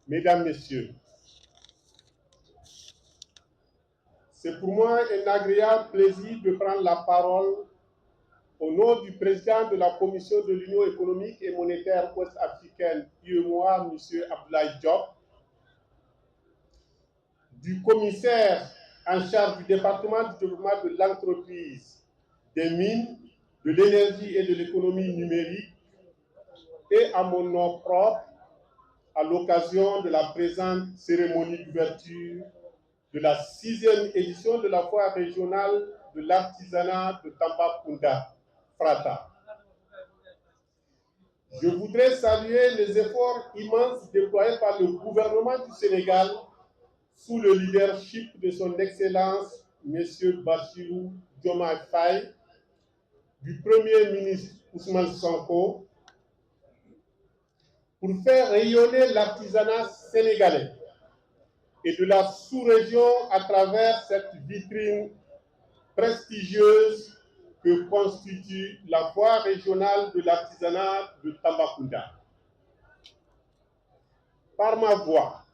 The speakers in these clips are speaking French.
Mesdames, Messieurs, c'est pour moi un agréable plaisir de prendre la parole au nom du président de la Commission de l'Union économique et monétaire ouest-africaine, UEMOA, M. Abdoulaye Diop, du commissaire en charge du département du développement de l'entreprise, des mines, de l'énergie et de l'économie numérique, et à mon nom propre, à l'occasion de la présente cérémonie d'ouverture de la 6e édition de la foire régionale de l'artisanat de Tambacounda, FRATA. Je voudrais saluer les efforts immenses déployés par le gouvernement du Sénégal sous le leadership de son Excellence, M. Bassirou Diomaye Faye, du Premier ministre Ousmane Sonko, pour faire rayonner l'artisanat sénégalais et de la sous-région à travers cette vitrine prestigieuse que constitue la foire régionale de l'artisanat de Tambacounda. Par ma voix,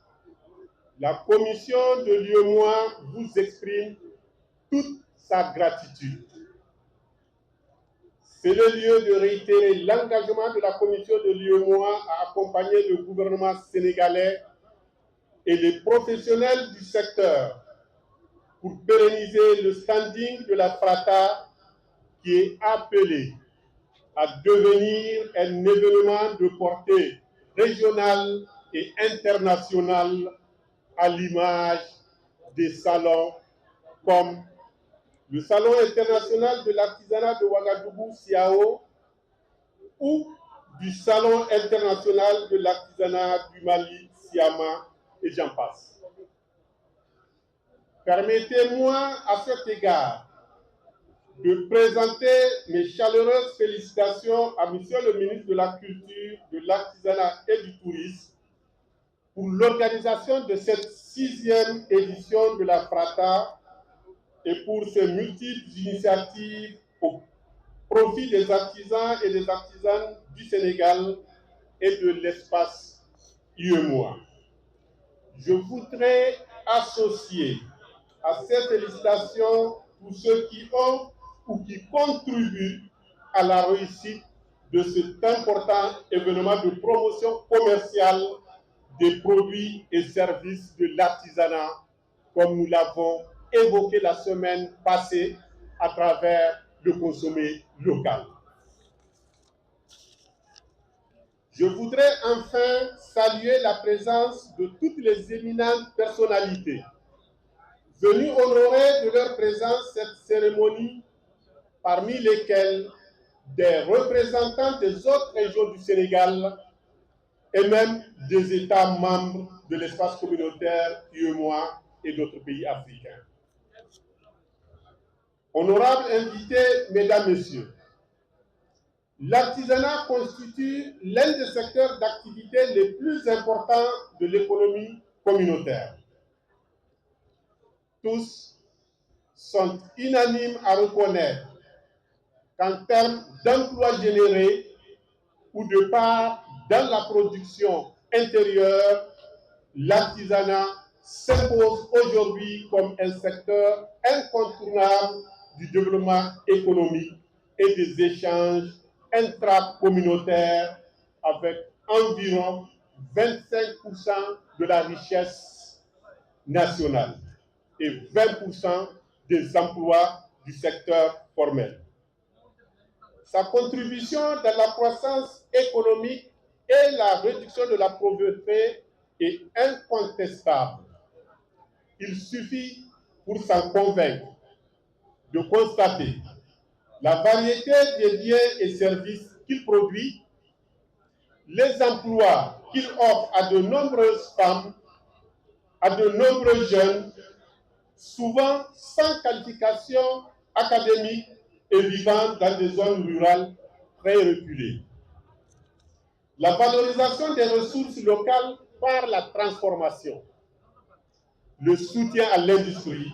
la commission de l'UEMOA vous exprime toute sa gratitude. C'est le lieu de réitérer l'engagement de la commission de l'UEMOA à accompagner le gouvernement sénégalais et les professionnels du secteur pour pérenniser le standing de la FRATA qui est appelé à devenir un événement de portée régionale et internationale à l'image des salons comme le Salon international de l'artisanat de Ouagadougou, Siao, ou du Salon international de l'artisanat du Mali, Siama, et j'en passe. Permettez-moi à cet égard de présenter mes chaleureuses félicitations à Monsieur le ministre de la Culture, de l'Artisanat et du Tourisme pour l'organisation de cette 6e édition de la FRATA et pour ses multiples initiatives au profit des artisans et des artisanes du Sénégal et de l'espace UEMOA. Je voudrais associer à ces félicitations tous ceux qui ont ou qui contribuent à la réussite de cet important événement de promotion commerciale des produits et services de l'artisanat, comme nous l'avons évoqué la semaine passée à travers le consommé local. Je voudrais enfin saluer la présence de toutes les éminentes personnalités venues honorer de leur présence cette cérémonie, parmi lesquelles des représentants des autres régions du Sénégal et même des États membres de l'espace communautaire UEMOA et d'autres pays africains. Honorables invités, mesdames, messieurs, l'artisanat constitue l'un des secteurs d'activité les plus importants de l'économie communautaire. Tous sont unanimes à reconnaître qu'en termes d'emplois générés ou de part dans la production intérieure, l'artisanat s'impose aujourd'hui comme un secteur incontournable du développement économique et des échanges intracommunautaires avec environ 25% de la richesse nationale et 20% des emplois du secteur formel. Sa contribution dans la croissance économique et la réduction de la pauvreté est incontestable. Il suffit pour s'en convaincre de constater la variété des biens et services qu'il produit, les emplois qu'il offre à de nombreuses femmes, à de nombreux jeunes, souvent sans qualification académique et vivant dans des zones rurales très reculées. La valorisation des ressources locales par la transformation, le soutien à l'industrie,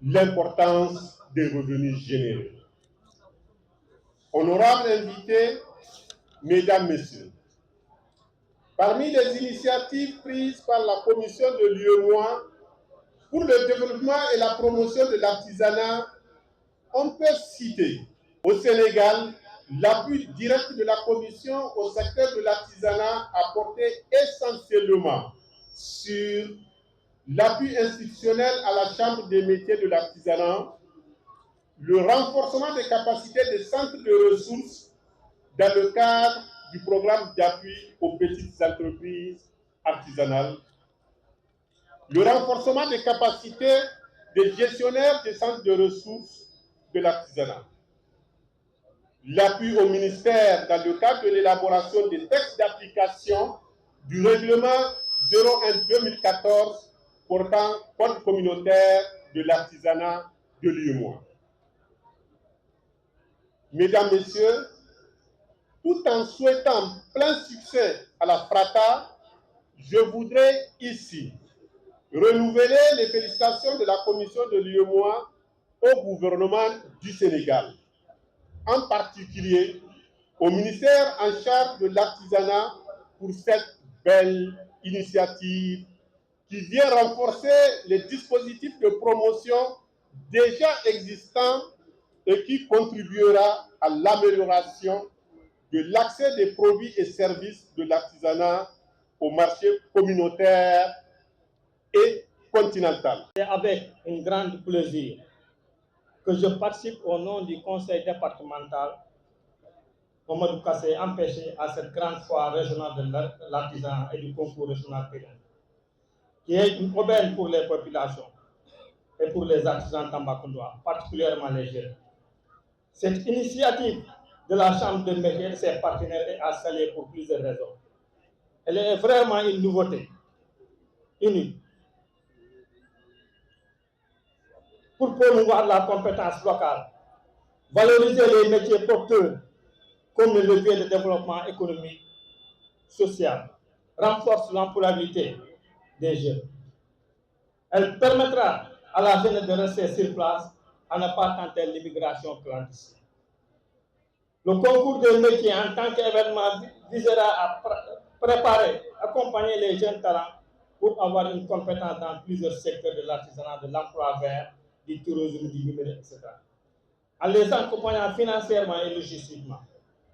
l'importance des revenus générés. Honorables invités, mesdames, messieurs, Parmi les initiatives prises par la commission de l'UEMOA pour le développement et la promotion de l'artisanat, on peut citer au Sénégal l'appui direct de la commission au secteur de l'artisanat a porté essentiellement sur l'appui institutionnel à la Chambre des métiers de l'artisanat, le renforcement des capacités des centres de ressources dans le cadre du programme d'appui aux petites entreprises artisanales, le renforcement des capacités des gestionnaires des centres de ressources de l'artisanat, l'appui au ministère dans le cadre de l'élaboration des textes d'application du règlement 01-2014 portant code communautaire de l'artisanat de l'UEMOA. Mesdames, Messieurs, tout en souhaitant plein succès à la FRATA, je voudrais ici renouveler les félicitations de la commission de l'UEMOA au gouvernement du Sénégal, en particulier au ministère en charge de l'artisanat pour cette belle initiative qui vient renforcer les dispositifs de promotion déjà existants et qui contribuera à l'amélioration de l'accès des produits et services de l'artisanat au marché communautaire et continental. C'est avec un grand plaisir que je participe au nom du conseil départemental Mamadou Kassé empêché à cette grande foire régionale de l'artisanat et du concours régional périn, qui est une aubaine pour les populations et pour les artisans tambacoundois, particulièrement les jeunes. Cette initiative de la Chambre de métiers et ses partenaires est à saluer pour plusieurs raisons. Elle est vraiment une nouveauté, unique, pour promouvoir la compétence locale, valoriser les métiers porteurs comme le levier de développement économique, social, renforce l'employabilité des jeunes. Elle permettra à la jeunesse de rester sur place à ne pas tenter l'immigration clandestine. Le concours des métiers en tant qu'événement visera à préparer, accompagner les jeunes talents pour avoir une compétence dans plusieurs secteurs de l'artisanat, de l'emploi vert, du tourisme, du numérique, etc. En les accompagnant financièrement et logistiquement.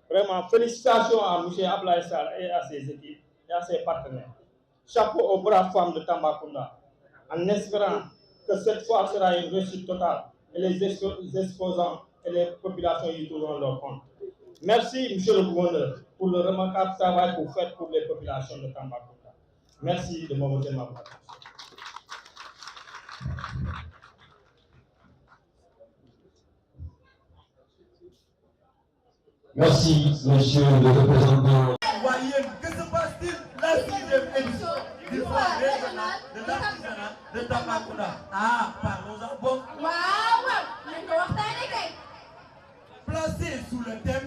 Vraiment, félicitations à M. Ablaye Sarr et à ses équipes et à ses partenaires. Chapeau aux braves femmes de Tambacounda, en espérant que cette fois sera une réussite totale et les exposants et les populations y trouveront leur compte. Merci, M. le gouverneur, pour le remarquable travail que vous faites pour les populations de Tambacounda. Merci de m'avoir ma parole. Merci, monsieur le représentant. Voyez, que se passe-t-il? La 6e édition du foire régional de l'artisanat de Tambacounda. Ah, parlons-en bon. Wow, wow. Placé sous le thème